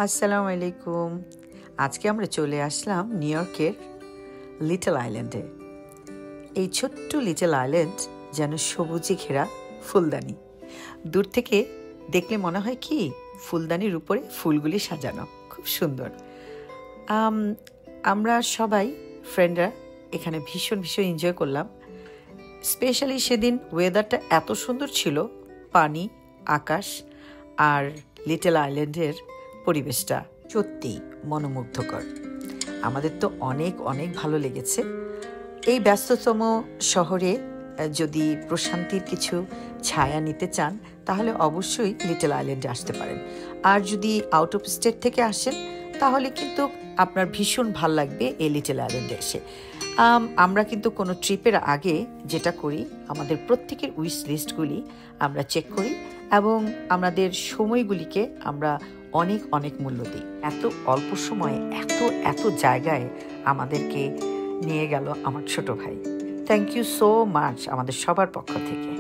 আসসালামু আলাইকুম। আজকে আমরা চলে আসলাম নিউ ইয়র্কের লিটল আইল্যান্ডে। এই ছোট্ট লিটল আইল্যান্ড যেন সবুজে ঘেরা ফুলদানি। দূর থেকে দেখলে মনে হয় কি ফুলদানির উপরে ফুলগুলি সাজানো, খুব সুন্দর। আমরা সবাই ফ্রেন্ডরা এখানে ভীষণ ভীষণ এনজয় করলাম। স্পেশালি সেদিন ওয়েদারটা এত সুন্দর ছিল, পানি, আকাশ আর লিটল আইল্যান্ডের পরিবেশটা সত্যিই মনোমুগ্ধকর। আমাদের তো অনেক অনেক ভালো লেগেছে। এই ব্যস্ততম শহরে যদি প্রশান্তির কিছু ছায়া নিতে চান তাহলে অবশ্যই লিটল আইল্যান্ডে আসতে পারেন। আর যদি আউট অফ স্টেট থেকে আসেন তাহলে কিন্তু আপনার ভীষণ ভাল লাগবে এই লিটল আইল্যান্ডে এসে। আমরা কিন্তু কোনো ট্রিপের আগে যেটা করি, আমাদের প্রত্যেকের উইশ লিস্টগুলি আমরা চেক করি এবং আমাদের সময়গুলিকে আমরা অনেক অনেক মূল্য দিই। এত অল্প সময়ে এত এত জায়গায় আমাদেরকে নিয়ে গেল আমার ছোট ভাই। থ্যাংক ইউ সো মাচ আমাদের সবার পক্ষ থেকে।